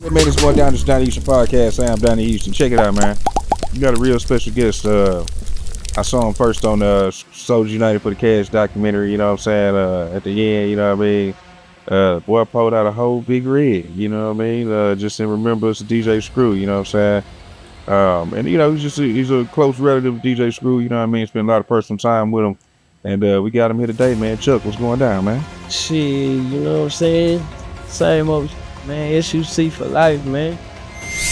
Yeah, man, it's going down this Donnie Houston podcast. I am Donnie Houston. Check it out, man. You got a real special guest. I saw him first on Soldiers United for the Cash documentary, you know what I'm saying? At the end, you know what I mean? Boy pulled out a whole big rig, you know what I mean? Just in remembrance of DJ Screw, you know what I'm saying? And you know, he's a close relative of DJ Screw, you know what I mean? Spent a lot of personal time with him. And we got him here today, man. Chuck, what's going down, man? Shit, you know what I'm saying? Same old, man, S.U.C for life, man.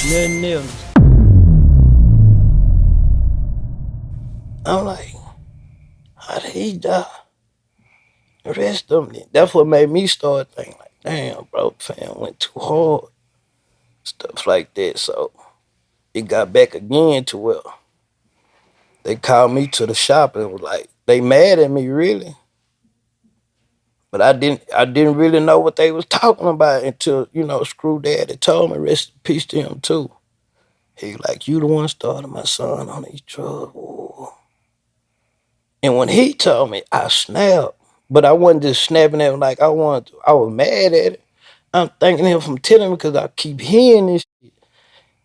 Nothing else. I'm like, how did he die? The rest of them, that's what made me start thinking, like, damn, bro, fam, went too hard. Stuff like that, so it got back again to where they called me to the shop and was like, they mad at me, really. But I didn't really know what they was talking about until, Screw Daddy told me, rest in peace to him too. He like, you the one started my son on these drugs. Ooh. And when he told me, I snapped. But I wasn't just snapping at him like I wanted to. I was mad at it. I'm thanking him for telling me because I keep hearing this shit.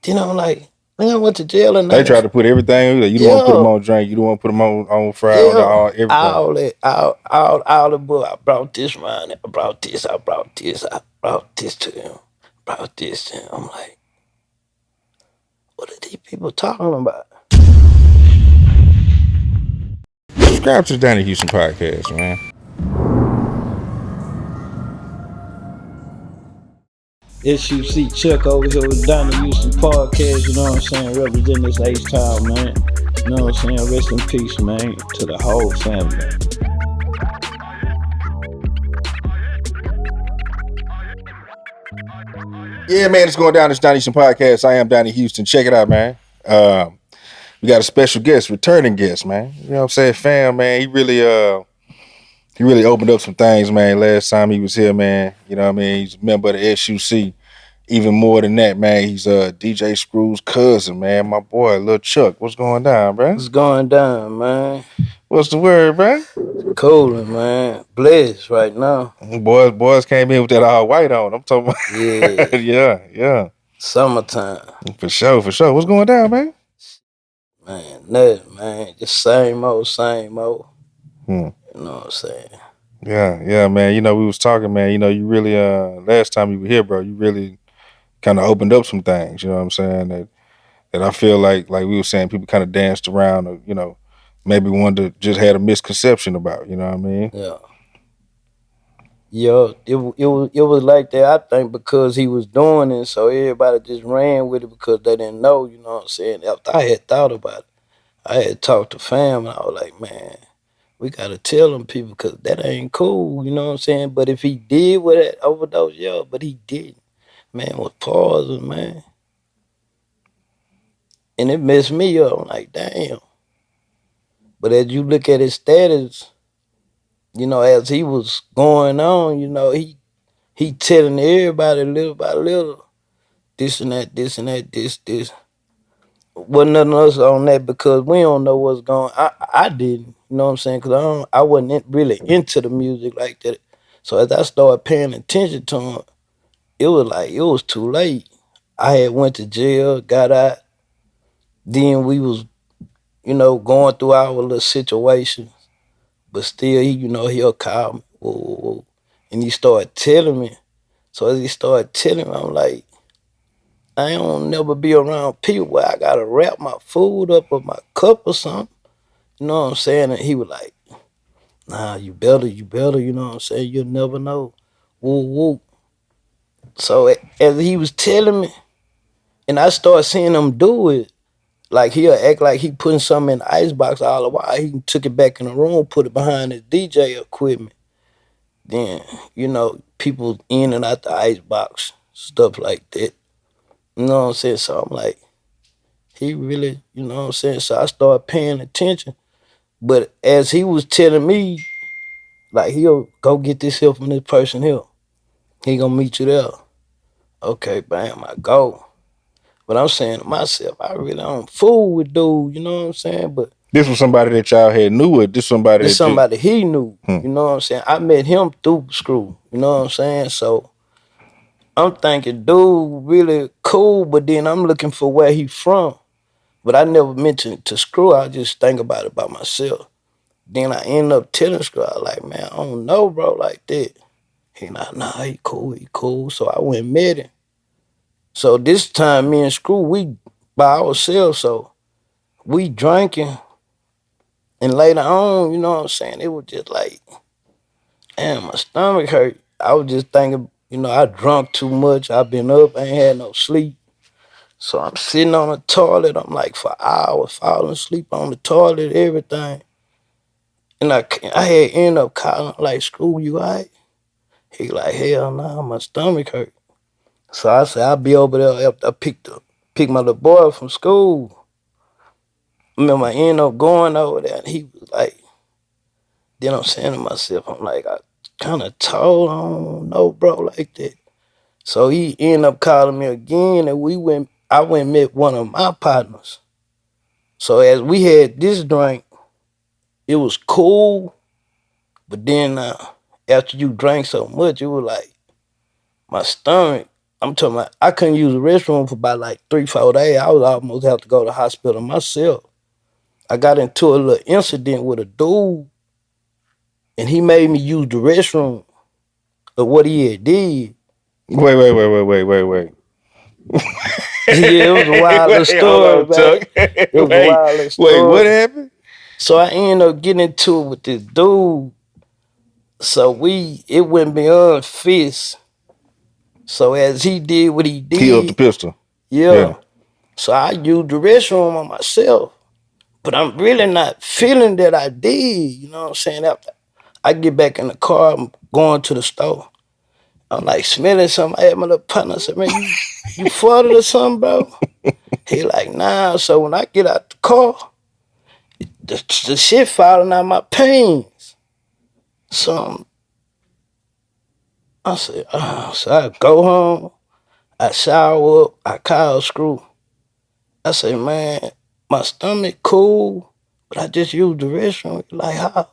Then I'm like, man, I went to jail and They tried to put everything. You don't want to put them on drink. You don't want to put them on fry, on everything. All the book. I brought this around. I brought this to him. Brought this to him. I'm like, what are these people talking about? Subscribe to the Donnie Houston podcast, man. S.U.C Chucc over here with Donnie Houston podcast, you know what I'm saying? Representing this H-Town, man. You know what I'm saying? Rest in peace, man, to the whole family. Yeah, man, it's going down this Donnie Houston podcast. I am Donnie Houston. Check it out, man. We got a special guest, returning guest, man. You know what I'm saying? Fam, man, he really opened up some things, man. Last time he was here, man. You know what I mean? He's a member of the S.U.C. Even more than that, man, he's DJ Screw's cousin, man. My boy, Lil Chuck. What's going down, bro? What's going down, man? What's the word, bro? Coolin', man. Blessed right now. Boys came in with that all white on. I'm talking about. Yeah. yeah. Summertime. For sure. What's going down, man? Man, nothing, man. Just same old. You know what I'm saying? Yeah, man. You know, we was talking, man. You know, you really last time you were here, bro, you really kind of opened up some things, you know what I'm saying? That I feel like we were saying, people kind of danced around or, you know, maybe one that just had a misconception about, you know what I mean? Yeah. Yeah, it was like that, I think, because he was doing it, so everybody just ran with it because they didn't know, you know what I'm saying? After I had thought about it, I had talked to fam, and I was like, man, we got to tell them people because that ain't cool, you know what I'm saying? But if he did with that overdose, yeah, but he didn't. Man was pausing, man. And it messed me up. I'm like, damn. But as you look at his status, you know, as he was going on, you know, he telling everybody little by little, this and that, this. Wasn't nothing else on that because we don't know what's going on. I didn't, you know what I'm saying? Because I wasn't really into the music like that. So as I started paying attention to him, it was too late. I had went to jail, got out. Then we was, going through our little situation. But still, he'll call me. Whoa. And he started telling me. So as he started telling me, I'm like, I ain't gonna never be around people where I gotta wrap my food up with my cup or something. You know what I'm saying? And he was like, nah, you better, you know what I'm saying? You'll never know. Woo. So as he was telling me, and I started seeing him do it, like he'll act like he putting something in the icebox all the while. He took it back in the room, put it behind his DJ equipment. Then, people in and out the icebox, stuff like that. You know what I'm saying? So I'm like, he really, you know what I'm saying? So I started paying attention. But as he was telling me, like, he'll go get this here from this person here. He gonna meet you there. Okay, bam, I go. But I'm saying to myself, I really don't fool with dude, you know what I'm saying? But this was somebody that y'all had knew, or this somebody he knew. You know what I'm saying? I met him through Screw, you know what I'm saying? So I'm thinking, dude, really cool, but then I'm looking for where he from. But I never mentioned to Screw. I just think about it by myself. Then I end up telling Screw, I like, man, I don't know, bro, like that. He like, nah, he cool, he cool. So I went and met him. So this time, me and Screw, we by ourselves. So we drinking, and later on, you know what I'm saying? It was just like, damn, my stomach hurt. I was just thinking, I drunk too much. I've been up, I ain't had no sleep. So I'm sitting on the toilet. I'm like for hours, falling asleep on the toilet, everything. And I had end up calling like, "Screw you, right?" He like, "Hell nah, my stomach hurt." So I said, "I'll be over there after I pick my little boy up from school." I remember I end up going over there, and he was like, then I'm saying to myself, I'm like, I kind of told, I don't know, bro, like that. So he ended up calling me again, and I went and met one of my partners. So as we had this drink, it was cool, but then after you drank so much, it was like my stomach. I'm talking about I couldn't use the restroom for about like 3, 4 days. I was almost have to go to the hospital myself. I got into a little incident with a dude, and he made me use the restroom of what he had did. Wait. Yeah, it was a wild little Wait, hold story, on, man. Chuck. It was a wild little Wait, what story. happened? So I ended up getting into it with this dude. So it went beyond fists. So as he did what he He up the did, pistol. yeah. Yeah. So I used the restroom on myself. But I'm really not feeling that I did. You know what I'm saying? After I get back in the car, I'm going to the store. I'm like smelling something. I had my little partner. I said, man, you farted or something, bro? He like, nah. So when I get out the car, the shit falling out my pants. So I said, so I go home, I shower up, I call Screw. I say, man, my stomach cool, but I just used the restroom. He like, how?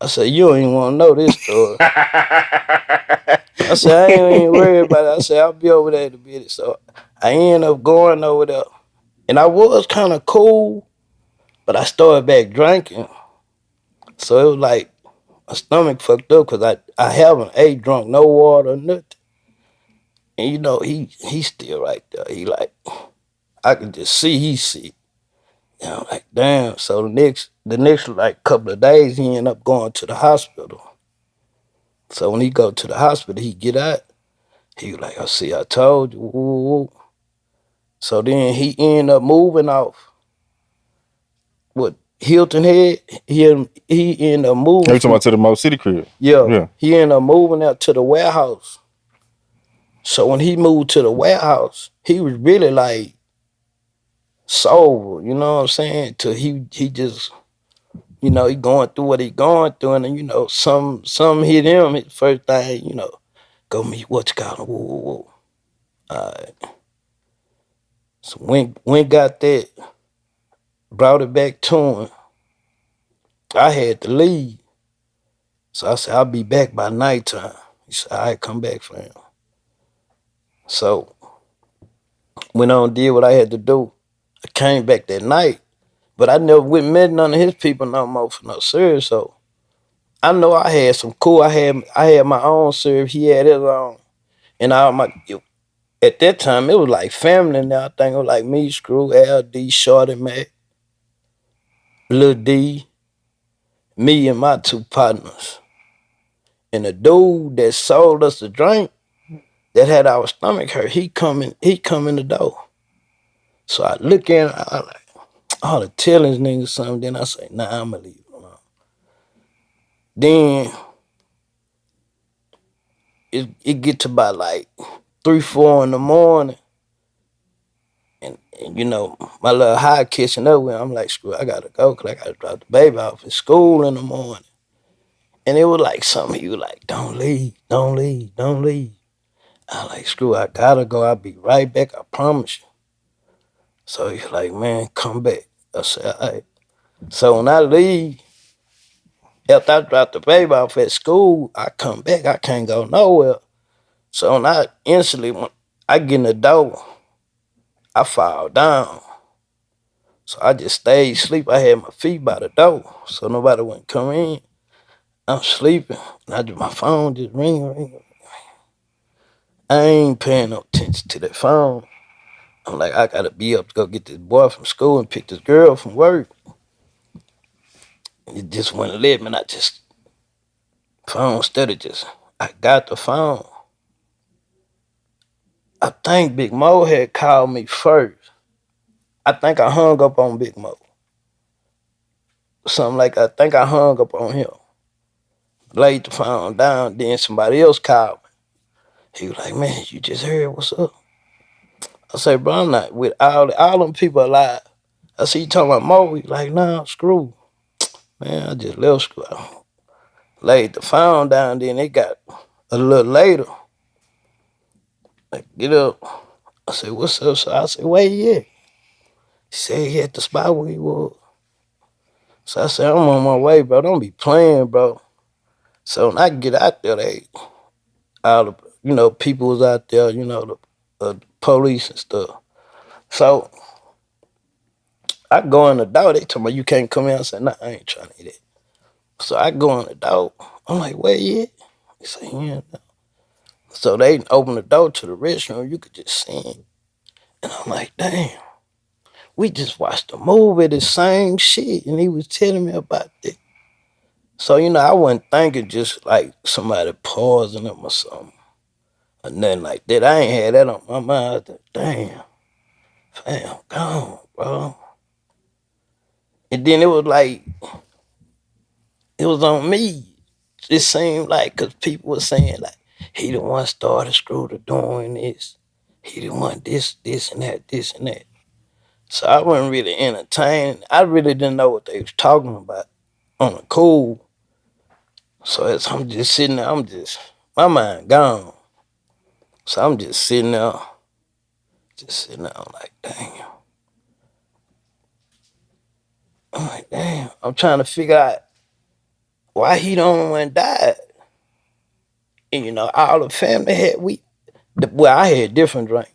I said, you don't even want to know this story. I said, I ain't even worried about it. I said, I'll be over there in a minute. So I ended up going over there. And I was kind of cool, but I started back drinking. So it was like my stomach fucked up because I haven't ate, drunk no water, nothing. And he's still right there. He like, I can just see he's sick. And I'm like, damn. So the next like couple of days, he ended up going to the hospital. So when he go to the hospital, he get out. He was like, I see, I told you. Woo, woo, woo. So then he ended up moving off what Hilton Head. He ended up moving You talking from about to the Mo City crib? yeah. Yeah. He ended up moving out to the warehouse. So when he moved to the warehouse, he was really like sober. You know what I'm saying? Till he just he going through what he going through, and then some hit him. His first thing go meet what you call him. Whoa, whoa, whoa. All right. So when got that, brought it back to him. I had to leave. So I said, I'll be back by nighttime. He said, I come back for him. So went on and did what I had to do. I came back that night, but I never went and met none of his people no more for no service. So I know I had some cool. I had my own service. He had his own, and at that time it was like family. Now I think it was like me, Screw, LD, Shorty, Mac, Lil D, me and my two partners, and the dude that sold us the drink that had our stomach hurt. He come in the door. So I look in, I like, oh, to tell this nigga something. Then I say, nah, I'ma leave him alone. Then it get to about like 3, 4 in the morning. And my little high catching up with him. I'm like, screw, I gotta go because I gotta drop the baby off at school in the morning. And it was like something, he was like, don't leave, don't leave, don't leave. I like, screw, I gotta go. I'll be right back, I promise you. So he's like, man, come back. I said, all right. So when I leave, after I drop the baby off at school, I come back. I can't go nowhere. So when I instantly, when I get in the door, I fall down. So I just stayed asleep. I had my feet by the door, so nobody wouldn't come in. I'm sleeping, and my phone just ring. I ain't paying no attention to that phone. I'm like, I gotta be up to go get this boy from school and pick this girl from work. It just wouldn't let me. And I just phone steady. I got the phone. I think Big Mo had called me first. I think I hung up on Big Mo. Something like I think I hung up on him. Laid the phone down. Then somebody else called me. He was like, "Man, you just heard what's up?" I said, "Bro, I'm not with all them people alive." I see you talking about Mo. He like, "Nah, screw. Man, I just left school." I laid the phone down. Then it got a little later. Like, get up. I said, "What's up?" So I said, "Where you at?" He said he at the spot where he was. So I said, "I'm on my way, bro. Don't be playing, bro." So when I get out there, all the people was out there, the police and stuff. So I go in the door. They told me you can't come in. I said, "Nah, I ain't trying to eat it." So I go in the door. I'm like, "Where you at?" They say, "Yeah." No. So they open the door to the restroom. You could just see him. And I'm like, "Damn, we just watched a movie, the same shit." And he was telling me about that. So, I wasn't thinking just like somebody pausing him or something or nothing like that. I ain't had that on my mind. I was like, damn, fam, gone, bro. And then it was like, it was on me. It seemed like, because people were saying, like, he the one started Scrooter doing this. He the one this and that, this and that. So I wasn't really entertained. I really didn't know what they was talking about on the cool. So as I'm just sitting there, my mind gone. So I'm just sitting there, I'm like, damn. I'm like, damn. I'm trying to figure out why he the only one died. And all the family had I had different drink.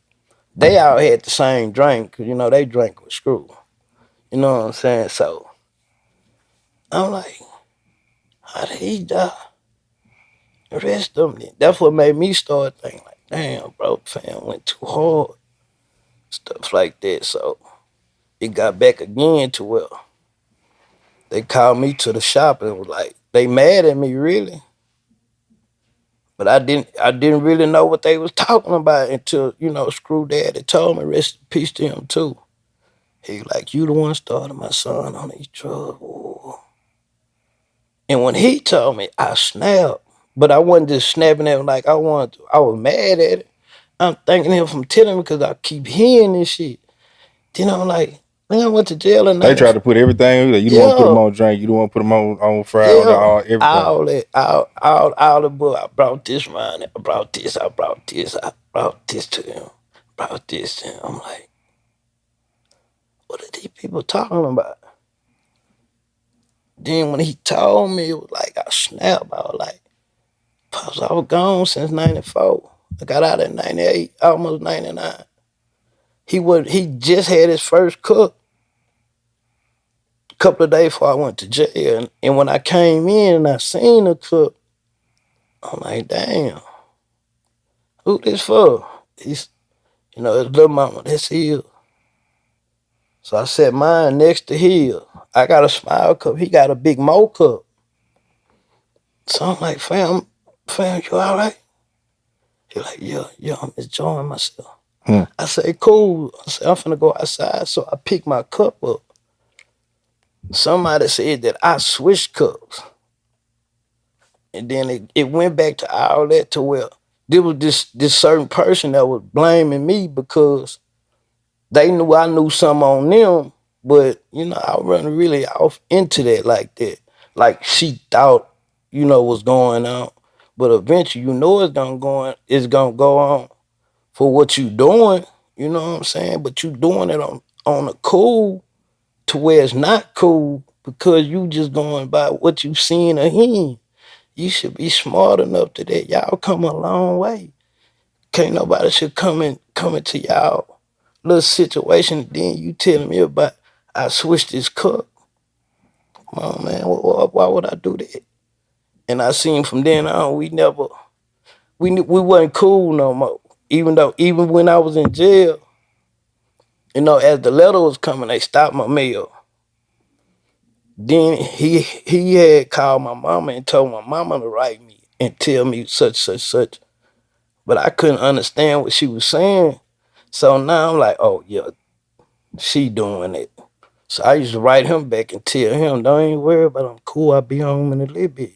They all had the same drink, cause they drank with screw. You know what I'm saying? So I'm like, how did he die? The rest of them, that's what made me start thinking, like, damn, bro, fam went too hard. Stuff like that. So it got back again to where they called me to the shop and was like, they mad at me really. But I didn't really know what they was talking about until, Screw Daddy told me, rest in peace to him too. He like, you the one started my son on these drugs. Ooh. And when he told me, I snapped. But I wasn't just snapping at him like I wanted to. I was mad at it. I'm thanking him for telling me because I keep hearing this shit. Then I'm like, man, I went to jail and They try to put everything. You don't want to put them yeah, on drink. You don't want to put them on fry on yeah. everything. All that, all the book. I brought this round. I brought this. I brought this. I brought this to him. Brought this to him. I'm like, what are these people talking about? Then when he told me, it was like I snapped. I was like, Pops, I was gone since '94. I got out in '98, almost '99. He just had his first cook a couple of days before I went to jail. And when I came in and I seen the cook, I'm like, damn, who this for? He's, his little mama, that's his. So I set mine next to his. I got a smile cup. He got a big Mo cup. So I'm like, fam, you all right? He like, yeah, I'm enjoying myself. I say, cool. I say, I'm finna go outside. So I pick my cup up. Somebody said that I switched cups. And then it went back to all that to where there was this certain person that was blaming me because they knew I knew something on them, but I wasn't really off into that like that. Like she thought, what's going on. But eventually it's gonna go on for what you doing, you know what I'm saying? But you doing it on a cool to where it's not cool because you just going by what you seen or hearing. You should be smart enough to that. Y'all come a long way. can't nobody should come into y'all little situation. Then you telling me about I switched this cup. Come on, man, why would I do that? And I seen from then on, we wasn't cool no more. Even when I was in jail, as the letter was coming, they stopped my mail. Then he had called my mama and told my mama to write me and tell me such. But I couldn't understand what she was saying. So now I'm like, oh yeah, she doing it. So I used to write him back and tell him, don't even worry about it. I'm cool. I'll be home in a little bit.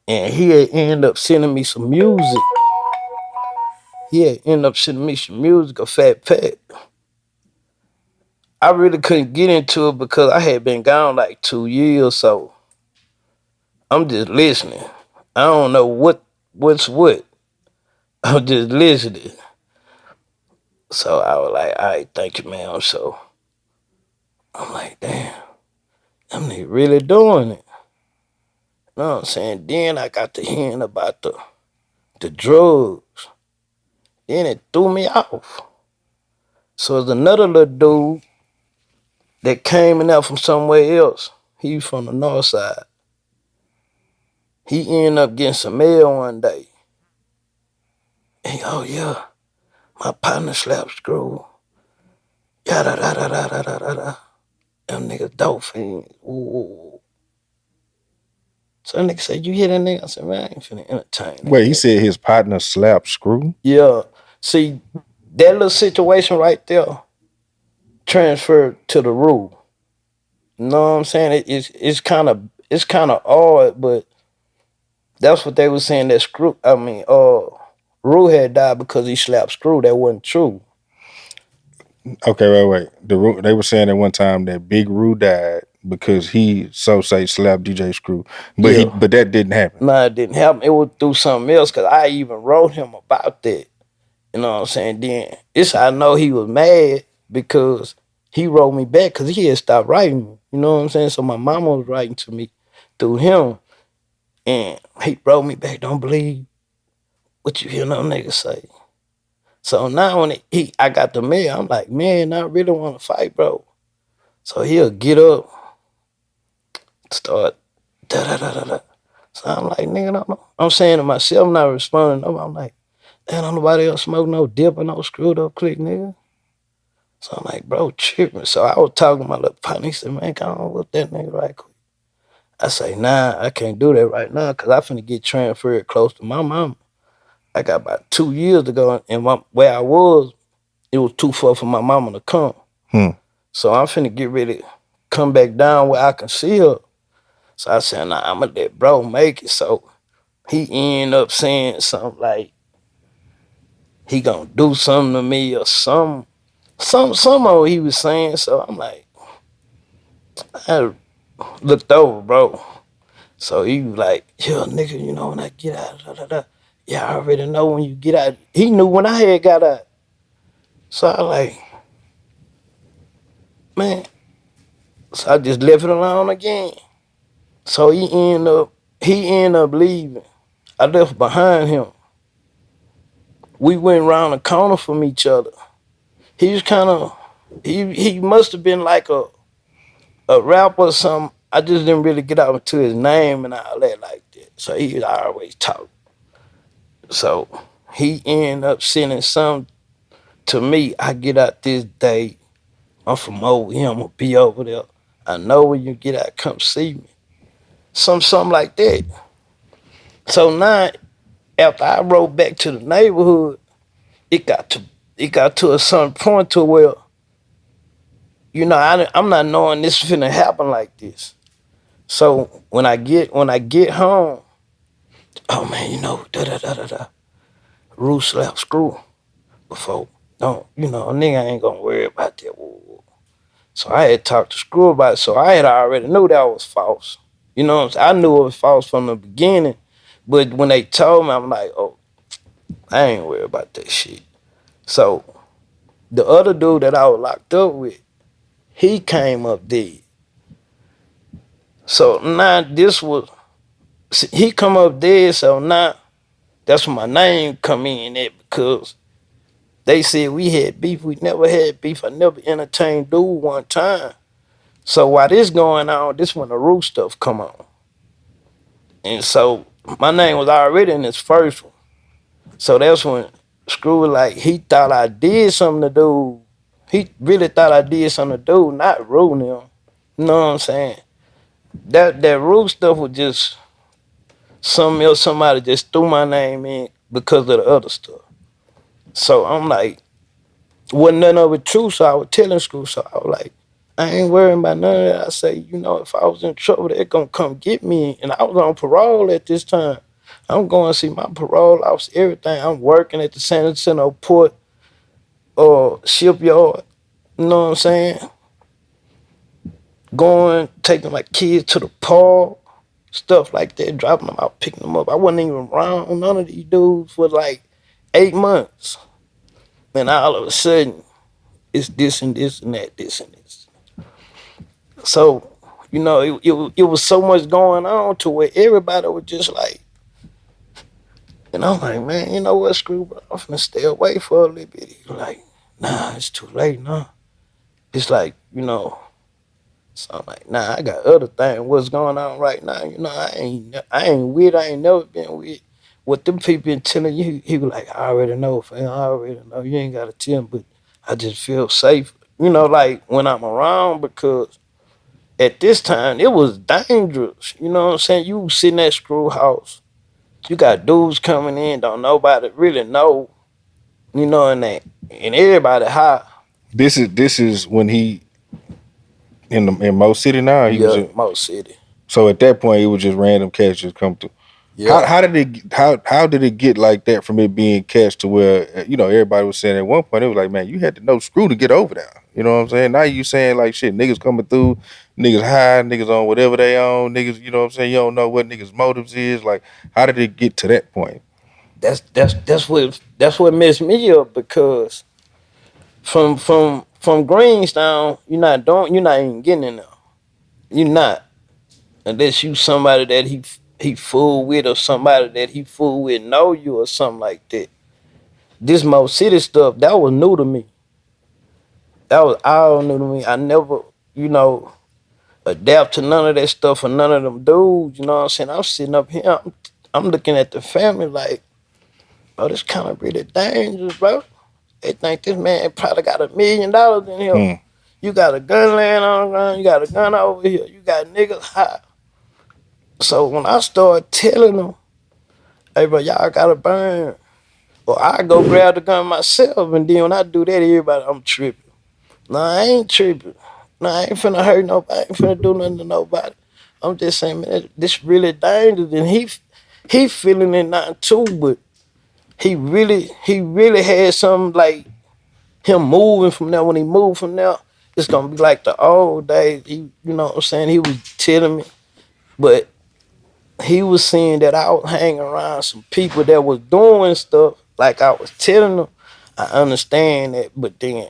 And he had ended up sending me some music. He had ended up sending me some music, a Fat Pat. I really couldn't get into it because I had been gone like 2 years, so I'm just listening. I don't know what's what. I'm just listening. So I was like, all right, thank you, man. So I'm like, damn, them niggas really doing it. You know what I'm saying? Then I got to hearing about the drugs. Then it threw me off. So there's another little dude that came in out from somewhere else. He was from the north side. He ended up getting some mail one day. And oh yeah, my partner slapped screw. Yada da da da da da da da. Them niggas dope fiends. Ooh. So that nigga said, you hear that nigga? I said, man, I ain't finna entertain that. Wait, he said his partner slapped Screw? Yeah. See, that little situation right there transferred to the rule. You know what I'm saying? It's kind of odd, but that's what they were saying that Rue had died because he slapped Screw. That wasn't true. Okay, wait. They were saying at one time that Big Roo died because he slapped DJ Screw, but Yeah. but that didn't happen. Nah, it didn't happen. It was through something else because I even wrote him about that. You know what I'm saying? Then I know he was mad because he wrote me back because he had stopped writing me. You know what I'm saying? So my mama was writing to me through him. And he wrote me back, don't believe what you hear no nigga say. So now when I got the mail, I'm like, man, I really want to fight, bro. So he'll get up, start da da da da da. So I'm like, nigga, no. I'm saying to myself, I'm not responding. I'm like, man, don't nobody else smoke no dip or no screwed up click, nigga. So I'm like, bro, tripping. So I was talking to my little partner. He said, man, come on with that nigga right quick. I say, nah, I can't do that right now because I finna get transferred close to my mama. I got about 2 years to go, and where I was, it was too far for my mama to come. So I'm finna get ready to come back down where I can see her. So I said, nah, I'ma let bro make it. So he ended up saying something like he gonna do something to me or something. Some of what he was saying. So I'm like, I looked over, bro. So he was like, yeah, nigga, when I get out, da, da, da. Yeah, I already know when you get out. He knew when I had got out. So I like, man. So I just left it alone again. So he ended up leaving. I left behind him. We went around the corner from each other. He was kind of he must have been like a rapper or something. I just didn't really get out to his name and all that like that. So he always talk. So he ended up sending something to me. I get out this day. I'm from over here. I'm gonna be over there. I know when you get out, come see me. Something like that. So now, after I rode back to the neighborhood, it got to a certain point to where, I'm not knowing this is finna happen like this. So when I get home, oh man, da da da da da. Roof slap screw before. Don't, a nigga ain't gonna worry about that. So I had talked to Screw about it. So I had already knew that was false. You know what I'm saying? I knew it was false from the beginning. But when they told me, I'm like, oh, I ain't worried about that shit. So the other dude that I was locked up with, he came up dead. So now he come up dead, so now that's when my name come in at because they said we had beef. We never had beef. I never entertained dude one time. So while this going on, this when the root stuff come on. And so my name was already in his first one. So that's when Screw was like, he thought I did something to do. He really thought I did something to do, not ruin him. You know what I'm saying? That root stuff was just something else. Somebody just threw my name in because of the other stuff. So I'm like, wasn't none of it true. So I was telling Screw. So I was like, I ain't worrying about none of that. I say, you know, if I was in trouble, they're gonna come get me. And I was on parole at this time. I'm going to see my parole officer, everything. I'm working at the San Jacinto Port or shipyard. You know what I'm saying? Going, taking my kids to the park, stuff like that, dropping them out, picking them up. I wasn't even around none of these dudes for like 8 months. Then all of a sudden, it's this and this and that, this and this. So, you know, it was so much going on to where everybody was just like, and I'm like, man, you know what, Screw, bro, I'm finna stay away for a little bit. He like, nah, it's too late, nah. It's like, you know, so I'm like, nah, I got other things. What's going on right now? You know, I ain't with, I ain't never been with. What them people been telling you, he was like, I already know, fam, I already know. You ain't gotta tell me, but I just feel safe. You know, like when I'm around because at this time it was dangerous. You know what I'm saying? You sitting at Screw House. You got dudes coming in, don't nobody really know, you know, and everybody high. This is when he in Mo City now. He was Yeah, in, most city. so at that point it was just random cats just come through. Yeah. How did it get like that from it being cats to where everybody was saying at one point it was like, man, you had to know Screw to get over there. You know what I'm saying? Now you saying like shit, niggas coming through, niggas high, niggas on whatever they own, niggas, you know what I'm saying? You don't know what niggas motives is. Like, how did it get to that point? That's what messed me up because from Greenstown, you're not even getting in there. You're not unless you somebody that he fool with or somebody that he fool with know you or something like that. This Mo City stuff that was new to me. That was all new to me. I never, you know, adapt to none of that stuff or none of them dudes. You know what I'm saying? I'm sitting up here. I'm looking at the family like, bro, this kind of really dangerous, bro. They think this man probably got $1 million in here. Hmm. You got a gun laying on the ground. You got a gun over here. You got niggas high. So when I started telling them, hey, bro, y'all got to burn. Or I go grab the gun myself. And then when I do that, everybody, I'm tripping. Nah, I ain't tripping. Nah, I ain't finna hurt nobody. I ain't finna do nothing to nobody. I'm just saying, man, this really dangerous. And he feeling it now too, but he really had something like him moving from there. When he moved from there, it's gonna be like the old days. You know what I'm saying? He was telling me, but he was seeing that I was hanging around some people that was doing stuff like I was telling them. I understand that, but then,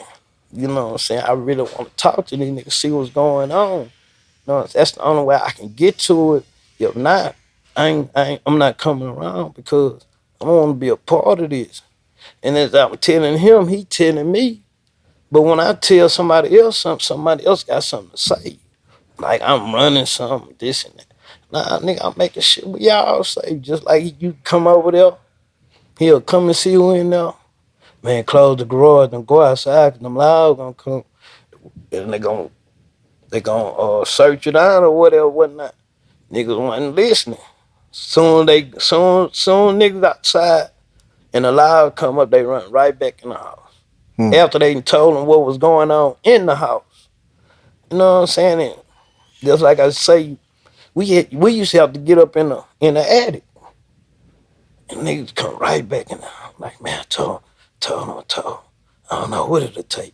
you know what I'm saying? I really want to talk to these niggas, see what's going on. No, that's the only way I can get to it. If not, I'm not coming around because I want to be a part of this. And as I'm telling him, he telling me. But when I tell somebody else something, somebody else got something to say. Like I'm running something, this and that. Nah, nigga, I'm making shit with y'all say. Just like you come over there, he'll come and see you in there. Man, close the garage and go outside because them loud gonna come. And they gonna search it out or whatever, whatnot. Niggas wasn't listening. Soon niggas outside and the loud come up, they run right back in the house. Hmm. After they told them what was going on in the house. You know what I'm saying? And just like I say, we used to have to get up in the attic. And niggas come right back in the house. Like, man, I told. I don't know what it'll take.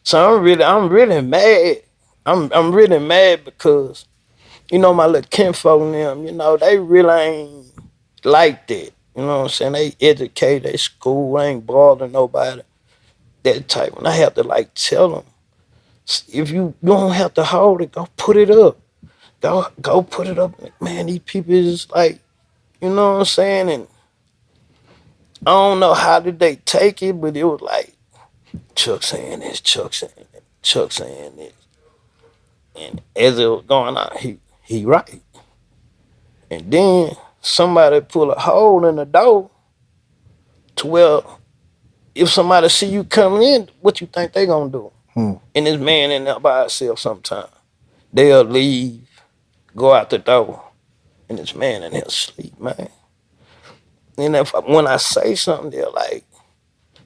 So I'm really mad. I'm really mad because, you know, my little kinfolk and them, you know, they really ain't like that. You know what I'm saying? They educate, they school, they ain't bothering nobody. That type. And I have to like tell them, if you don't have to hold it, go put it up. Go put it up. Man, these people is like, you know what I'm saying? And I don't know how did they take it, but it was like Chucc saying this, Chucc saying that, Chucc saying this. And as it was going on, he right. And then somebody pull a hole in the door to where if somebody see you coming in, what you think they gonna do? Hmm. And this man in there by himself sometime. They'll leave, go out the door, and this man in there sleep, man. And when I say something, they're like,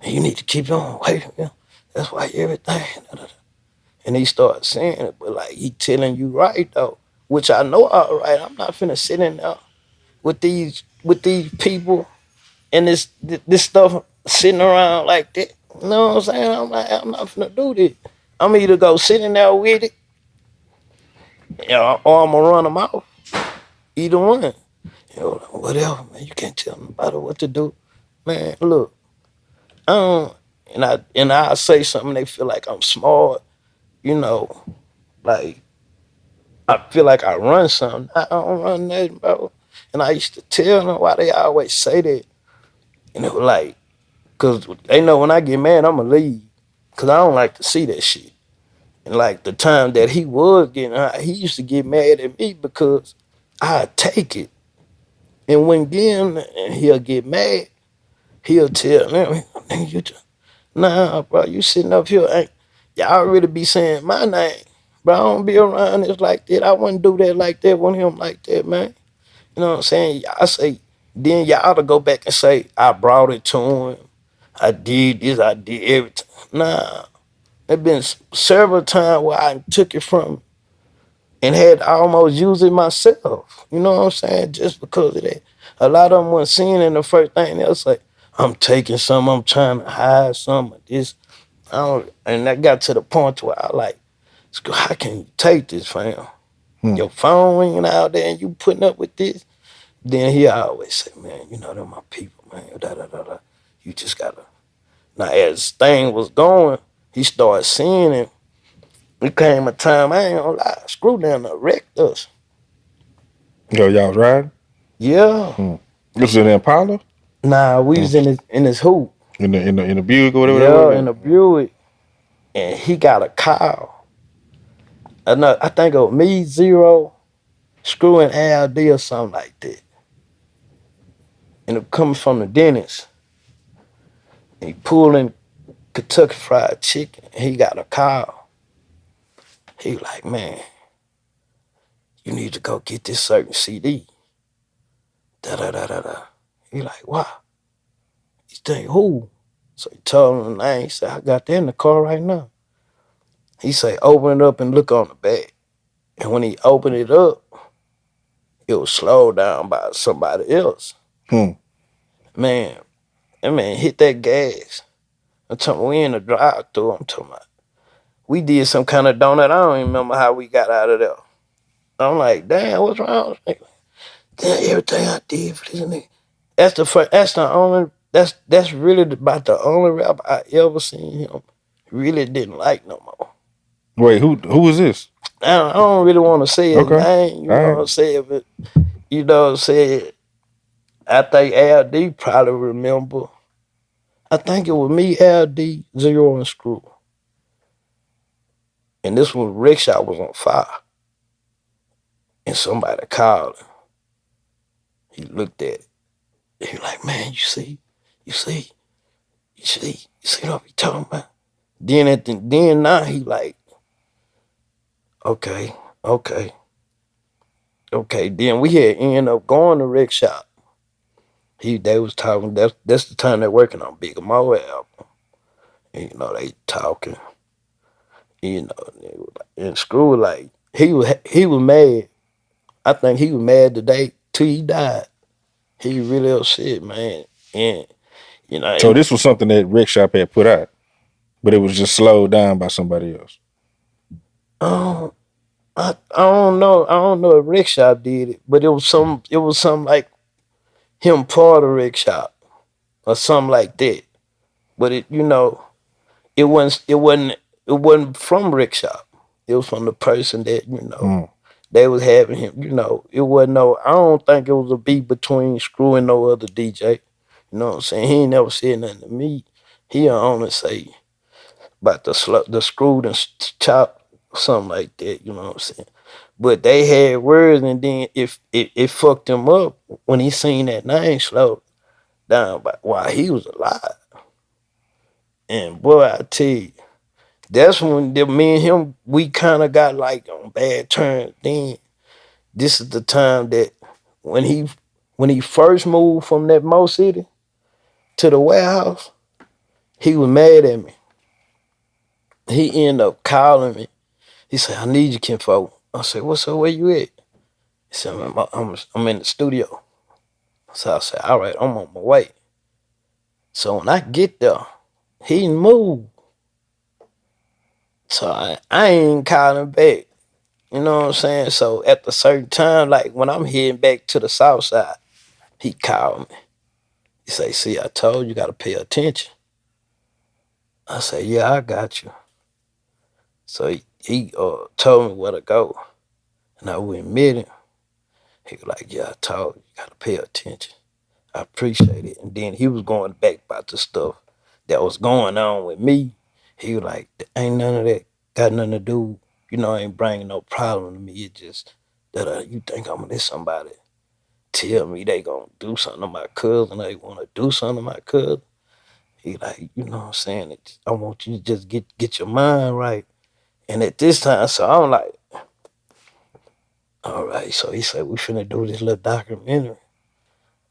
you need to keep on wait for him. That's why everything. And he starts saying it, but like he telling you right though, which I know all right. I'm not finna sit in there with these people and this stuff sitting around like that. You know what I'm saying? I'm not finna do this. I'm either go sit in there with it, or I'm gonna run them off. Either one. Whatever, man. You can't tell nobody what to do, man. Look, I don't, and I say something. They feel like I'm smart, you know, like I feel like I run something. I don't run nothing, bro. And I used to tell them why they always say that. And it was like, because they know when I get mad, I'm going to leave. Because I don't like to see that shit. And like the time that he was getting high, he used to get mad at me because I'd take it. And when again, he'll get mad, he'll tell me, you just, nah, bro, you sitting up here, ain't, y'all really be saying my name. Bro, I don't be around this like that. I wouldn't do that like that with him like that, man. You know what I'm saying? I say, then y'all to go back and say, I brought it to him. I did this, I did everything. Nah, there been several times where I took it from and had to almost use it myself. You know what I'm saying? Just because of that. A lot of them weren't seeing it the first thing. They was like, I'm taking some, I'm trying to hide some of this. And that got to the point where I like, how can you take this, fam? Your phone ringing out there and you putting up with this? Then he always say, man, you know, they're my people, man. Da, da, da, da. You just gotta. Now, as thing was going, he started seeing it. It came a time, I ain't gonna lie, screw down the wrecked us. Yo, y'all was riding? Yeah. This is an Impala? Nah, we was in his hoop. In the Buick or whatever that Yeah, was? in the Buick. And he got a call. I think it was me, Zero, Screw and ALD or something like that. And it coming from the dentist. And he pulling Kentucky Fried Chicken. And he got a call. He like, man, you need to go get this certain CD. Da da da da da. He like, why? He think, who? So he told him the name. He said, I got that in the car right now. He say, open it up and look on the back. And when he opened it up, it was slowed down by somebody else. Man, that man hit that gas. I'm talking, we in the drive-thru. I'm talking about, we did some kind of donut. I don't even remember how we got out of there. I'm like, damn, what's wrong? Damn, everything I did for this nigga. That's the first, that's the only, that's really about the only rapper I ever seen him really didn't like no more. Wait, who was this? I don't really want to say his Okay. name, you All know right. what I'm saying, but you know what I'm saying. I think LD probably remember. I think it was me, LD, Zero, and Screw. And this one, Rickshaw was on fire. And somebody called him. He looked at it. He like, man, you see what we talking about? Then now he like, okay, okay, okay. Then we had ended up going to Rickshaw. They was talking, that's the time they're working on Big Mo album. And, you know, they talking. You know, and Screw like he was mad. I think he was mad the day till he died. He really upset, man. And you know, So and this was something that Rick Shop had put out, but it was just slowed down by somebody else. I don't know. I don't know if Rickshaw did it, but it was some like him part of Rickshaw or something like that. But it wasn't from Rickshaw. It was from the person that, they was having him, it wasn't no, I don't think it was a beat between Screw and no other DJ. You know what I'm saying? He ain't never said nothing to me. He only say about the screwed and chop, something like that. You know what I'm saying? But they had words, and then if it fucked him up when he seen that name slow down by while he was alive. And boy, I tell you, that's when me and him we kind of got like on bad terms. Then this is the time that when he when he first moved from that Mo City to the warehouse, he was mad at me. He ended up calling me. He said, "I need you, kinfolk." I said, "What's up? Where you at?" He said, I'm in the studio." So I said, "All right, I'm on my way." So when I get there, he moved. So I ain't calling back. You know what I'm saying? So at a certain time, like when I'm heading back to the south side, he called me. He say, "See, I told you, gotta pay attention." I said, "Yeah, I got you." So he told me where to go. And I went and met him. He was like, "Yeah, I told you, gotta pay attention." I appreciate it. And then he was going back about the stuff that was going on with me. He was like, "Ain't none of that got nothing to do. You know, ain't bringing no problem to me. It just that you think I'm gonna let somebody tell me they gonna do something to my cousin, they wanna do something to my cousin." He like, you know what I'm saying? I want you to just get your mind right. And at this time, so I'm like, all right. So he said, "We finna do this little documentary.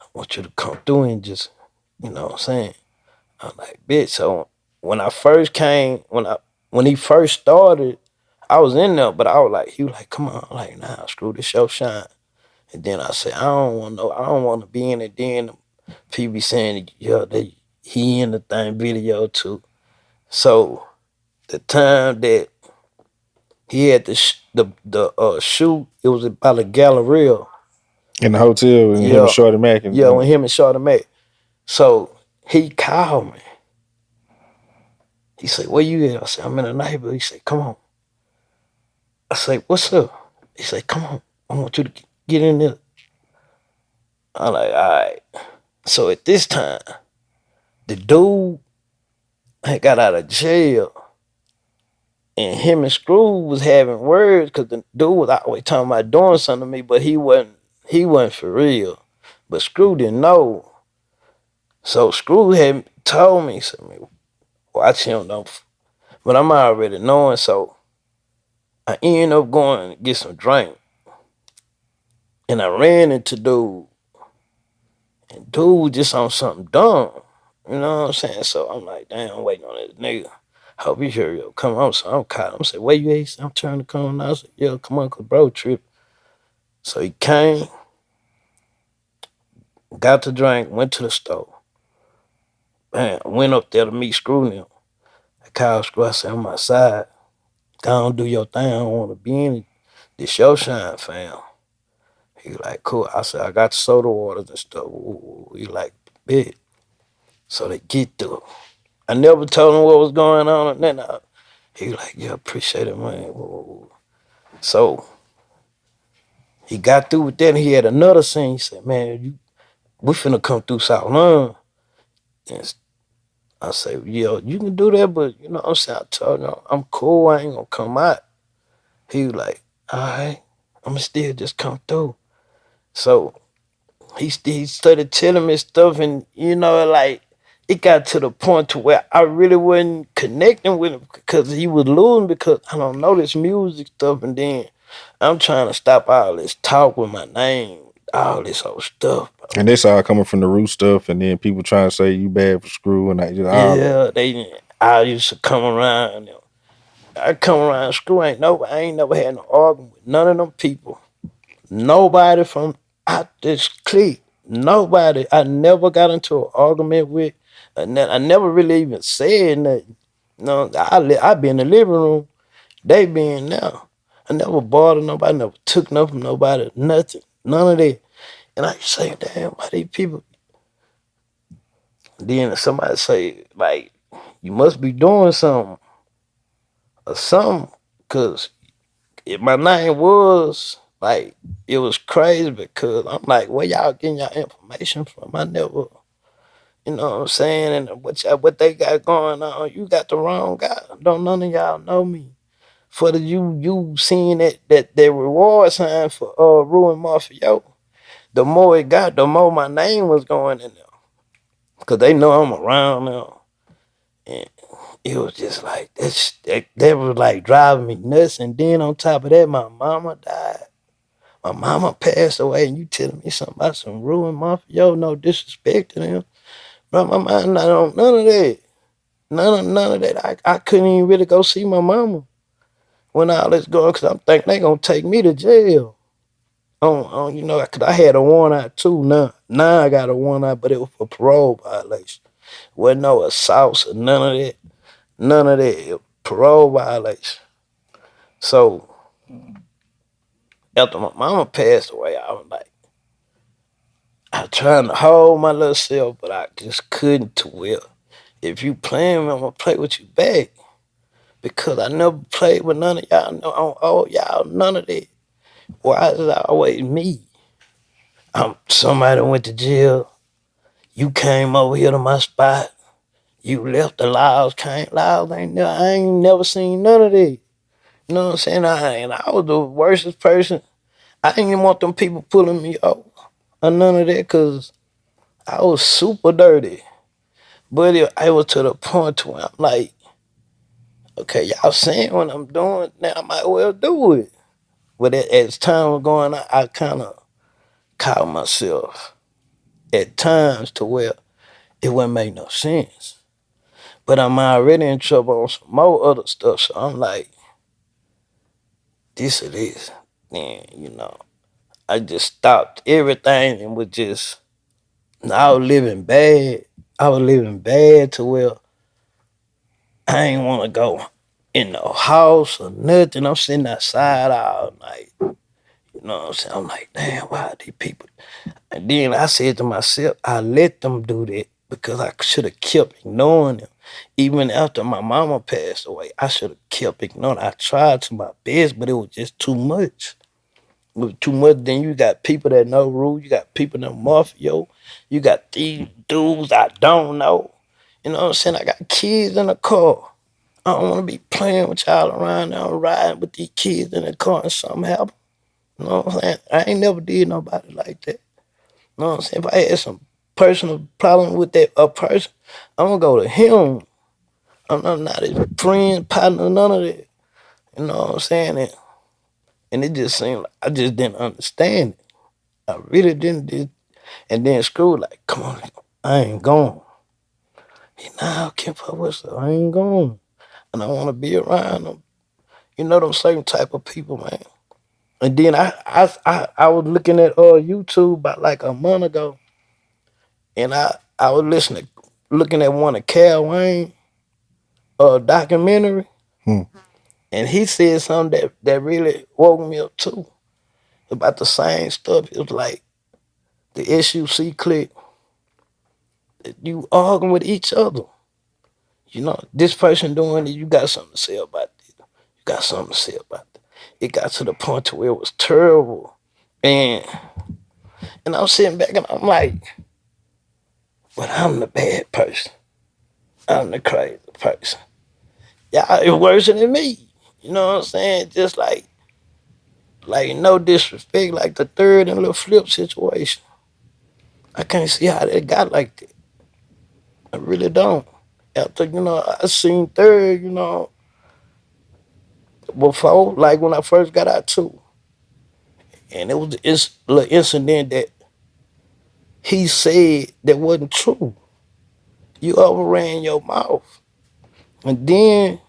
I want you to come through and just, you know what I'm saying?" I'm like, "Bitch." So when I first came, when he first started, I was in there, but I was like, he was like, "Come on." I'm like, "Nah, screw this show shine." And then I said, I don't want to be in it. Then people be saying, "Yeah, he in the thing video too." So the time that he had the shoot, it was about a Galleria. In the hotel and him and Yeah, Shorty Mac yeah, and when him and Shorty met. So he called me. He said, "Where you at?" I said, "I'm in the neighborhood." He said, "Come on." I said, "What's up?" He said, "Come on. I want you to get in there." I'm like, "All right." So at this time, the dude had got out of jail, and him and Screw was having words because the dude was always talking about doing something to me, but he wasn't for real. But Screw didn't know. So Screw had told me, said, "Watch him though." But I'm already knowing, so I ended up going to get some drink. And I ran into dude. And dude just on something dumb. You know what I'm saying? So I'm like, damn, I'm waiting on this nigga. Hope he hurry up. Come on. So I'm caught. I'm saying, "Where you at?" I'm trying to come on. I said, "Yeah, come on, cause bro trip." So he came, got the drink, went to the store. Man, I went up there to meet Screw now. I called Screw. I said, "I'm outside. Go on, do your thing. I don't want to be in it. This your shine, fam." He like, "Cool." I said, "I got the soda waters and stuff." Ooh, he like, "Big." So they get through. I never told him what was going on, and then he like, "Yeah, appreciate it, man." Whoa. So he got through with that, and he had another scene. He said, "Man, we finna come through South London." And I say, "Yeah, you can do that, but you know what I'm saying?" I told him, "I'm cool. I ain't gonna come out." He was like, "All right, I'ma still just come through." So he started telling me stuff, and like it got to the point to where I really wasn't connecting with him because he was losing because I don't know this music stuff, and then I'm trying to stop all this talk with my name, all this old stuff, bro. this all coming from the root stuff, and then people trying to say you bad for Screw and just all that. Yeah, I used to come around. I come around Screw. I ain't never had no argument with none of them people. Nobody from out this clique. Nobody. I never got into an argument with. And I never really even said nothing. No, I be in the living room. They be in there. I never bothered nobody. Never took nothing from nobody. Nothing. None of that. And I say, damn, why these people? Then somebody say, like, you must be doing something or something, cause my name was like it was crazy because I'm like, where y'all getting y'all information from? I never. You know what I'm saying? And what they got going on, you got the wrong guy. Don't none of y'all know me. For the you seeing that reward sign for Ruin Mafia, the more it got, the more my name was going in there. Cause they know I'm around now. And it was just like that was like driving me nuts. And then on top of that, my mama died. My mama passed away, and you telling me something about some Ruin Mafia? No disrespect to them. Bro, my mind not on none of that. None of that. I couldn't even really go see my mama when all this going, because I'm thinking they gonna take me to jail. You know, cause I had a warrant out too. Now I got a warrant out, but it was for parole violation. Wasn't no assaults or none of that. None of that. It was parole violation. So after my mama passed away, I was like, I was trying to hold my little self, but I just couldn't too well. If you playing me, I'm gonna play with you back. Because I never played with none of y'all. No, all y'all, none of that. Why is it always me? Somebody went to jail. You came over here to my spot. You left the Laos, came Laos. I ain't never seen none of that. You know what I'm saying? I was the worstest person. I didn't even want them people pulling me over or none of that because I was super dirty. But I was to the point where I'm like, okay, y'all saying what I'm doing, now I might well do it. But as time was going on, I kind of caught myself at times to where it wouldn't make no sense. But I'm already in trouble on some more other stuff. So I'm like, this it is. Then, you know, I just stopped everything and was just, I was living bad. I was living bad to where I ain't want to go in no house or nothing. I'm sitting outside all night. You know what I'm saying? I'm like, damn, why are these people? And then I said to myself, I let them do that because I should have kept ignoring them. Even after my mama passed away, I should have kept ignoring. I tried to my best, but it was just too much. It was too much. Then you got people that know rules. You got people that mafia. You got these dudes I don't know. You know what I'm saying? I got kids in the car. I don't want to be playing with y'all around there riding with these kids in the car and something happen. You know what I'm saying? I ain't never did nobody like that. You know what I'm saying? If I had some personal problem with that a person, I'm gonna go to him. I'm not his friend, partner, none of that. You know what I'm saying? And it just seemed like I just didn't understand it. I really didn't. And then Screw like, come on, I ain't going. He now can't fuck with us. I ain't going. And I want to be around them. You know them certain type of people, man. And then I was looking at YouTube about like a month ago, and I was looking at one of Cal Wayne documentary, Hmm. and he said something that really woke me up too about the same stuff. It was like the S.U.C clique, you arguing with each other. You know, this person doing it, you got something to say about it. You got something to say about it. It got to the point to where it was terrible. And I'm sitting back and I'm like, but I'm the bad person. I'm the crazy person. Y'all is worse than me. You know what I'm saying? Just like no disrespect, like the third and little flip situation. I can't see how they got like that. I really don't. After, you know, I seen third, you know, before, like when I first got out too. And it was this little incident that he said that wasn't true. You overran your mouth. And then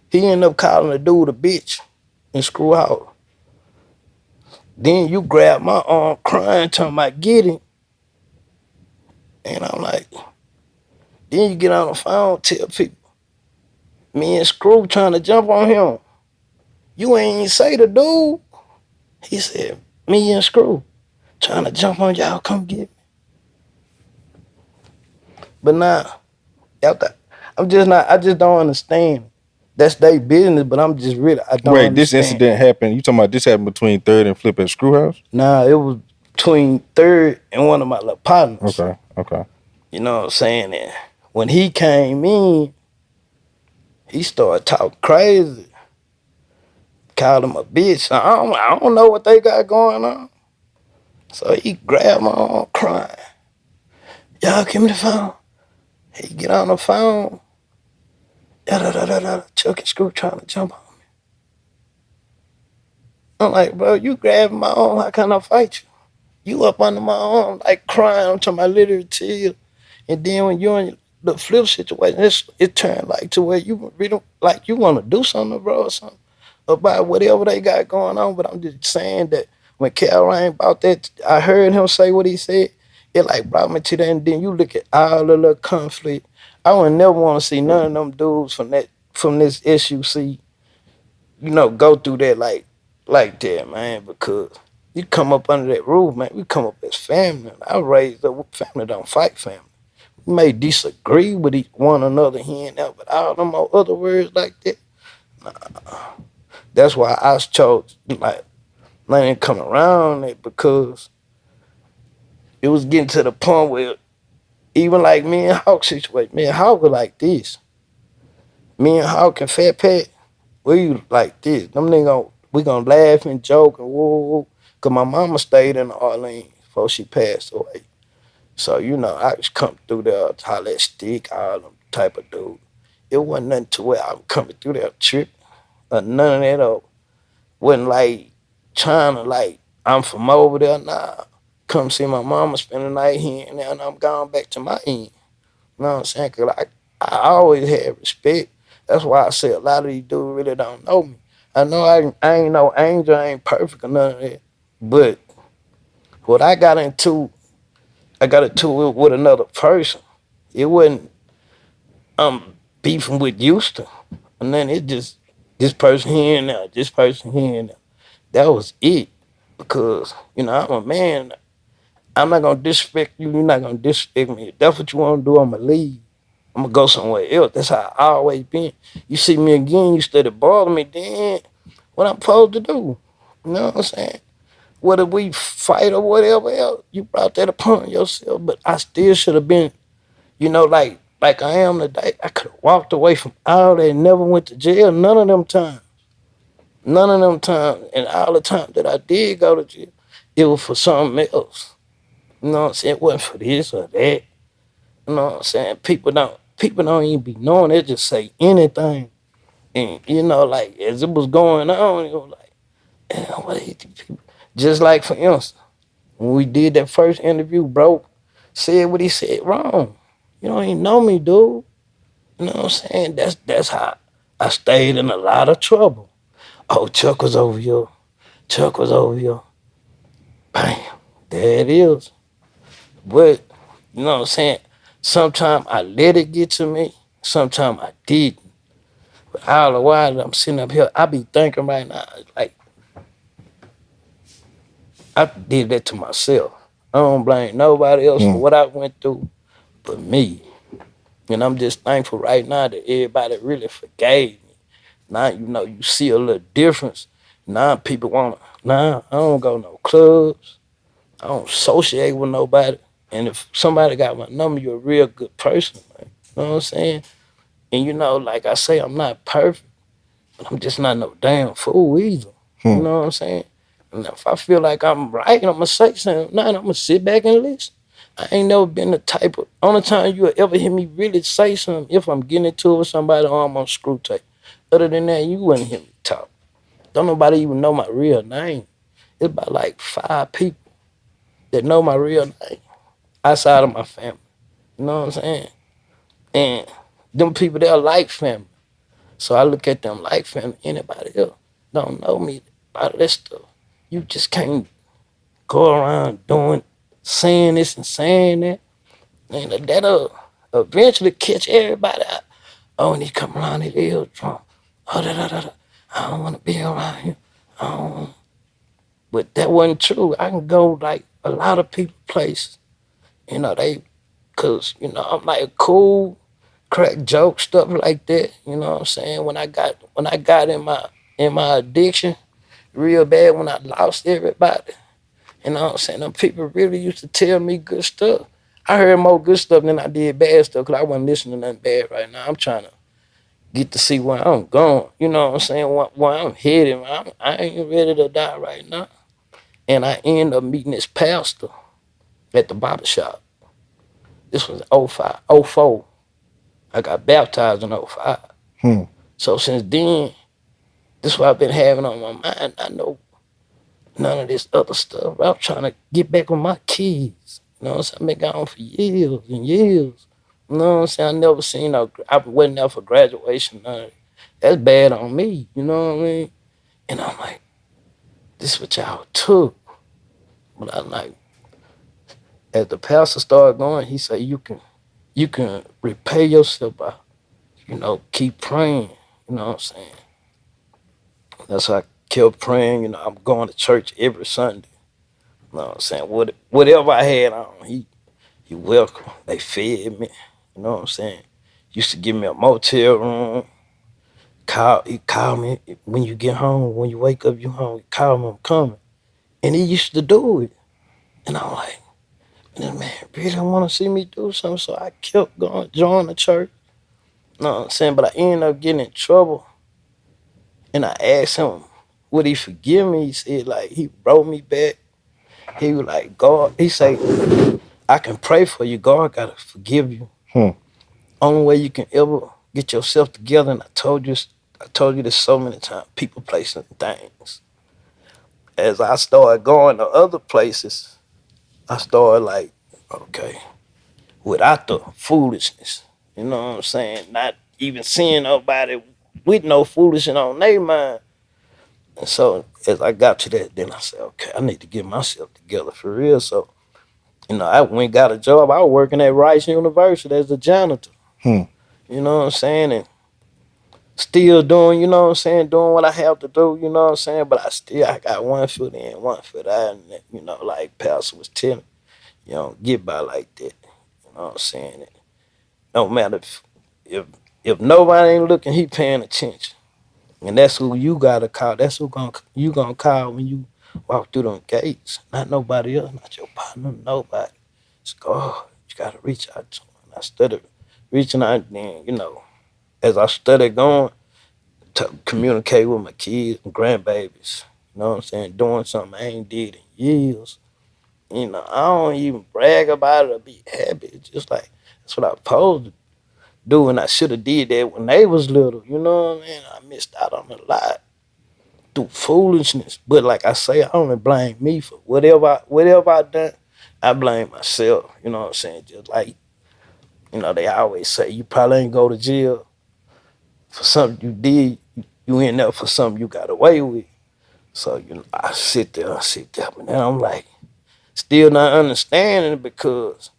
he ended up calling the dude a bitch and screw out. Then you grab my arm crying, talking about get him. And I'm like, then you get on the phone, tell people, me and Screw trying to jump on him. You ain't say the dude. He said, me and Screw trying to jump on y'all, come get me. But now, after, I just don't understand. That's their business, but I don't Wait, this understand. incident happened. You talking about this happened between Third and Flip at Screwhouse? Nah, it was between third and one of my little partners. Okay. You know what I'm saying? And when he came in, he started talking crazy. Called him a bitch. I don't know what they got going on. So he grabbed my arm crying. Y'all give me the phone. He get on the phone. Chuck and Screw trying to jump on me. I'm like, bro, you grabbing my arm. How can I fight you? You up under my arm, like crying. I'm talking about literally tears. And then when you're in the flip situation, it turned like to where you really like you want to do something, bro, or something about whatever they got going on. But I'm just saying that when Cal Ryan about that, I heard him say what he said. It like brought me to that. And then you look at all the little conflict. I would never want to see none of them dudes from this S.U.C. Go through that like that, man. Because you come up under that roof, man. We come up as family. I raised up family don't fight family. We may disagree with one another here and there, but all them other words like that. That's why I chose like I ain't come around it because it was getting to the point where even like me and Hawk situation, me and Hawk were like this. Me and Hawk and Fat Pat, we like this. Them niggas, we gonna laugh and joke and woo. Cause my mama stayed in Orleans before she passed away. So, I just come through there, holler at stick, all them type of dude. It wasn't nothing to where I'm coming through there tripping or none of that. Or wasn't like trying to like, I'm from over there now. Come see my mama spend the night here and now and I'm going back to my end. You know what I'm saying? Cause I always had respect. That's why I say a lot of these dudes really don't know me. I know I ain't no angel, I ain't perfect or none of that. But what I got into it with another person. It wasn't beefing with Houston. And then it just this person here and there, this person here and there. That was it. Because, I'm a man. I'm not gonna disrespect you, you're not gonna disrespect me. If that's what you wanna do, I'ma leave. I'm gonna go somewhere else. That's how I always been. You see me again, you steady bothering me, then what I'm supposed to do? You know what I'm saying? Whether we fight or whatever else, you brought that upon yourself. But I still should have been, like I am today. I could have walked away from all that and never went to jail. None of them times. None of them times. And all the times that I did go to jail, it was for something else. You know what I'm saying? It wasn't for this or that. You know what I'm saying? People don't even be knowing. They just say anything. And like as it was going on, it was like, damn, what are these people? Just like for instance, when we did that first interview, bro said what he said wrong. You don't even know me, dude. You know what I'm saying? That's how I stayed in a lot of trouble. Oh, Chuck was over here. Chuck was over here. Bam. There it is. But, you know what I'm saying? Sometimes I let it get to me. Sometimes I didn't. But all the while that I'm sitting up here, I be thinking right now, like, I did that to myself. I don't blame nobody else for what I went through but me. And I'm just thankful right now that everybody really forgave me. Now, you see a little difference. Now people I don't go no clubs. I don't associate with nobody. And if somebody got my number, you're a real good person, man. You know what I'm saying? And like I say, I'm not perfect, but I'm just not no damn fool either. You know what I'm saying? And if I feel like I'm right, I'm gonna say something. Nah, I'm gonna sit back and listen. I ain't never been the type of only time you ever hear me really say something if I'm getting into it with somebody or I'm on screw tape. Other than that, you wouldn't hear me talk. Don't nobody even know my real name. It's about like 5 people that know my real name outside of my family. You know what I'm saying? And them people, they're like family. So I look at them like family. Anybody else don't know me about that stuff. You just can't go around saying this and saying that. And that'll eventually catch everybody out. Oh, and he come around his ears drunk. Oh, da, da, da, da. I don't want to be around him. I don't want. But that wasn't true. I can go like a lot of people places. Cause I'm like cool, crack joke stuff like that. You know what I'm saying? When I got in my addiction real bad, when I lost everybody. You know what I'm saying? Them people really used to tell me good stuff. I heard more good stuff than I did bad stuff because I wasn't listening to nothing bad right now. I'm trying to get to see where I'm going. You know what I'm saying? Where I'm headed. I ain't ready to die right now. And I end up meeting this pastor at the barber shop. This was 05, '04. I got baptized in '05. Hmm. So since then, this is what I've been having on my mind. I know none of this other stuff. I'm trying to get back with my kids. You know what I'm saying? I've been gone for years and years. You know what I'm saying? I never seen I wasn't there for graduation. None of it. That's bad on me. You know what I mean? And I'm like, this is what y'all took. But I'm like, as the pastor started going, he said, you can repay yourself by, keep praying. You know what I'm saying? That's why I kept praying. I'm going to church every Sunday. You know what I'm saying? Whatever I had on, he welcome. They fed me. You know what I'm saying? Used to give me a motel room. He called me when you get home, when you wake up, you home. He called me, I'm coming. And he used to do it. And I'm like, man, really want to see me do something. So I kept going, join the church. You know what I'm saying? But I ended up getting in trouble. And I asked him, would he forgive me? He said, like, he brought me back. He was like, God, he said, I can pray for you. God got to forgive you. Hmm. Only way you can ever get yourself together, and I told you this so many times, people, places, and things. As I started going to other places, I started like, okay, without the foolishness, you know what I'm saying? Not even seeing nobody with no foolishness on their mind. And so as I got to that, then I said, okay, I need to get myself together for real. So, I went and got a job. I was working at Rice University as a janitor. Hmm. You know what I'm saying? And still doing, doing what I have to do, you know what I'm saying? But I got one foot in, one foot out, and like Pastor was telling, you don't get by like that. You know what I'm saying? It no matter if nobody ain't looking, he paying attention. And that's who you gotta call. That's who you gonna call when you walk through them gates. Not nobody else, not your partner, nobody. It's God. You gotta reach out to him. And I started reaching out, then, as I started going, to communicate with my kids and grandbabies. You know what I'm saying? Doing something I ain't did in years. I don't even brag about it or be happy. It's just like that's what I supposed to do, and I should have did that when they was little. You know what I mean? I missed out on a lot through foolishness. But like I say, I only blame me for whatever I done. I blame myself. You know what I'm saying? Just like they always say, you probably ain't go to jail for something you did. You end up for something you got away with. So, I sit there, but then I'm like, still not understanding it because,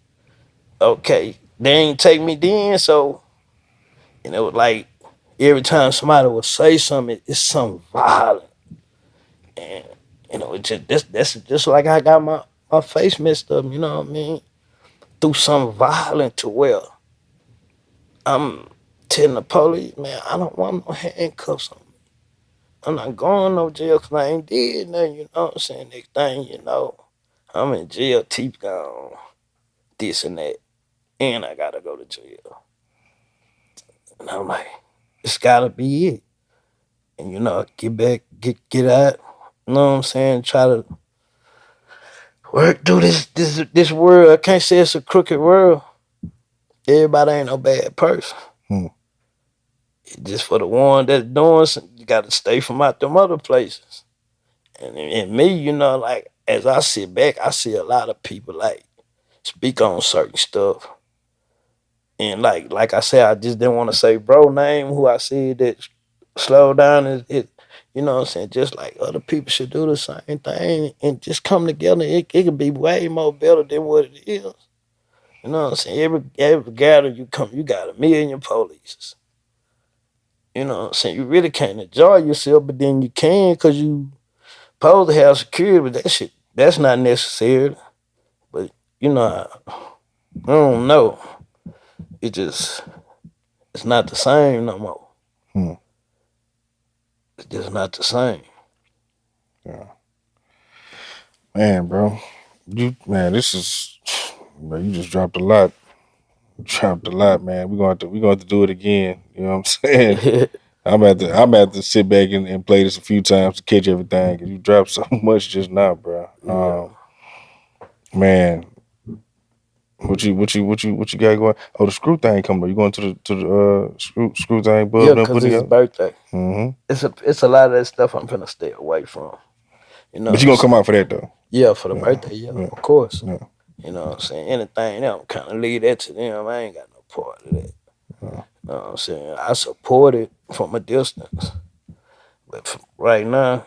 okay, they ain't take me then, so, like, every time somebody would say something, it's something violent. And, it that's just like I got my face messed up, you know what I mean? Through something violent to where I'm telling the police, man, I don't want no handcuffs on me. I'm not going no jail because I ain't did nothing, you know what I'm saying? Next thing you know, I'm in jail, teeth gone, this and that, and I gotta go to jail. And I'm like, it's gotta be it. And get back, get out. You know what I'm saying? Try to work through this world. I can't say it's a crooked world. Everybody ain't no bad person. Hmm. It's just for the one that's doing something, you gotta stay from out them other places. And me, like as I sit back, I see a lot of people like speak on certain stuff. And like I said, I just didn't want to say bro name who I said that slow down is it. You know what I'm saying? Just like other people should do the same thing and just come together. It could be way more better than what it is. You know what I'm saying? Every gathering you come, you got 1,000,000 police. You know what I'm saying? You really can't enjoy yourself, but then you can because you supposed to have security, but that's not necessary. But I don't know. It just it's not the same no more. Hmm. It's just not the same. Yeah. Man, bro. Man, this is Bro, you just dropped a lot. Dropped a lot, man. We're going to do it again. You know what I'm saying? I'm at to sit back and play this a few times to catch everything. Cause you dropped so much just now, bro. Yeah. Man, what you got going? Oh, the screw thing coming up. You going to the screw thing bub Yeah, done cause put it's his together? birthday. Mm-hmm. It's a lot of that stuff I'm finna stay away from. You know But what you I'm gonna come saying? out for that though? Yeah, for the Yeah, birthday, yeah, yeah, of course. yeah. You know what I'm saying? Anything else, kind of leave that to them. I ain't got no part of that. You know what I'm saying? I support it from a distance. But right now,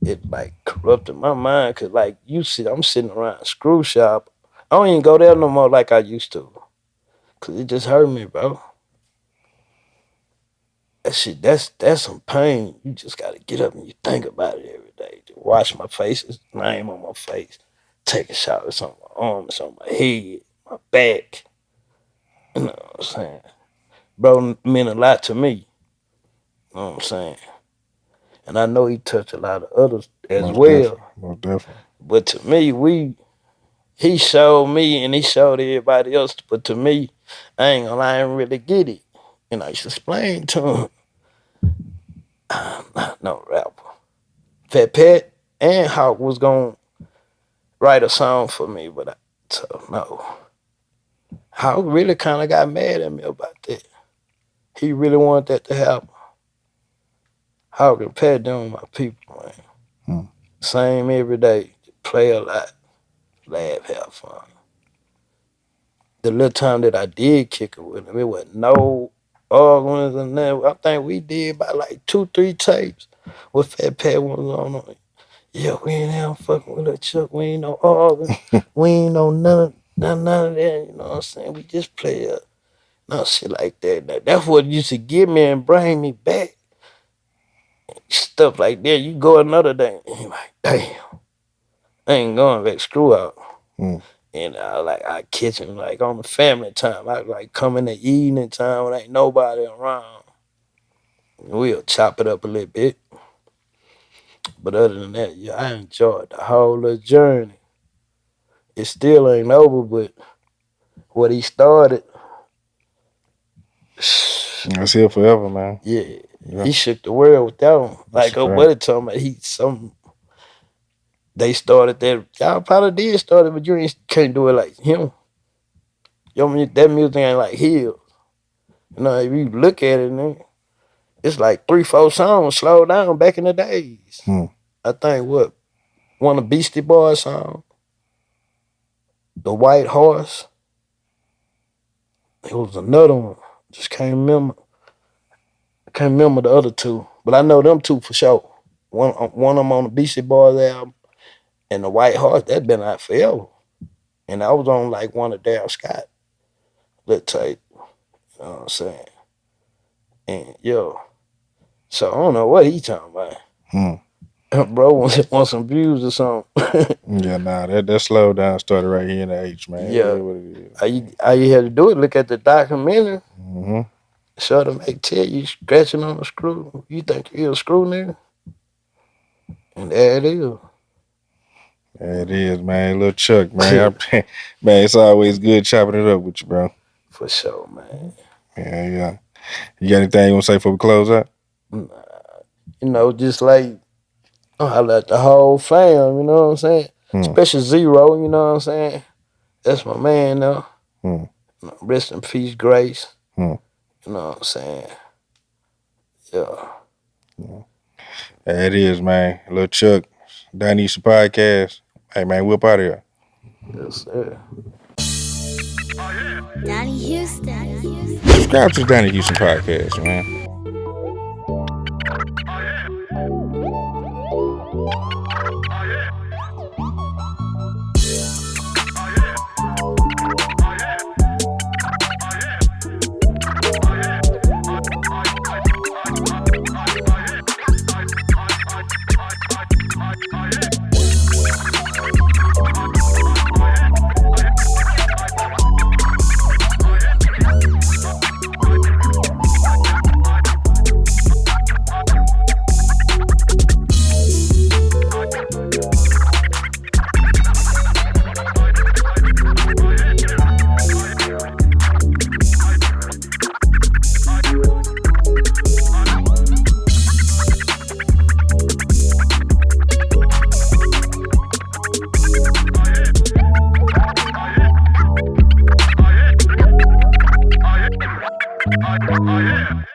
it like corrupted my mind. Cause like you see, I'm sitting around a screw shop. I don't even go there no more like I used to. Cause it just hurt me, bro. That shit, that's some pain. You just gotta get up and you think about it every day. To wash my face, it's name on my face. Take a shower, it's on my arms, it's on my head, my back. You know what I'm saying? Bro meant a lot to me. You know what I'm saying? And I know he touched a lot of others as Most well. definitely, most definitely. But to me, he showed me and he showed everybody else. But to me, I ain't gonna lie, I didn't really get it. And I used to explain to him, I'm not no rapper. Fat Pat and Hawk was gonna write a song for me, but no. Hawk really kind of got mad at me about that. He really wanted that to happen. Hawk and Pat, them my people, man. Same every day. Play a lot, laugh, have fun. The little time that I did kick it with him, it was no arguments and nothing. I think we did about like 2-3 tapes with Fat Pat was on it. Yeah, we ain't out fucking with a Chucc. We ain't no arguing. We ain't no none of that. You know what I'm saying? We just play no shit like that. That's what used to get me and bring me back. Stuff like that. You go another day, and you're like, damn, I ain't going back. Screw out. And I catch him like on the family time. I like come in the evening time when ain't nobody around. We'll chop it up a little bit. But other than that, yeah, I enjoyed the whole little journey. It still ain't over, but what he started, That's here forever, man. yeah, he shook the world with that one. Like a buddy told me, they started that. Y'all probably did start it, but you can't do it like him. That music ain't like his. You know, if you look at it, man, it's like 3-4 songs slowed down back in the days. I think one of Beastie Boys song, The White Horse. It was another one. Just can't remember. I can't remember the other two, but I know them two for sure. One of them on the Beastie Boys album, and The White Horse that been out forever. And I was on like one of Darryl Scott little tape. You know what I'm saying? And yo, so I don't know what he talking about. Bro want some views or something. Yeah, nah, that slow down started right here in the H, man. Yeah. What it is. All you had to do is look at the documentary. Show them, tell you scratching on a screw. You think you're a screw nigga? And there it is. There it is, man. Little Chucc, man. Man, it's always good chopping it up with you, bro. For sure, man. Yeah. You got anything you want to say before we close out? Nah. You know, just like, I let the whole fam, you know what I'm saying? Especially Zero, you know what I'm saying? That's my man now. Rest in peace, Grace. You know what I'm saying? Yeah. There it is, man. Little Chucc, Donnie Houston Podcast. Hey, man, we're up out of here. Yes, sir. Donnie Houston. Subscribe to the Donnie Houston Podcast, man. Oh yeah.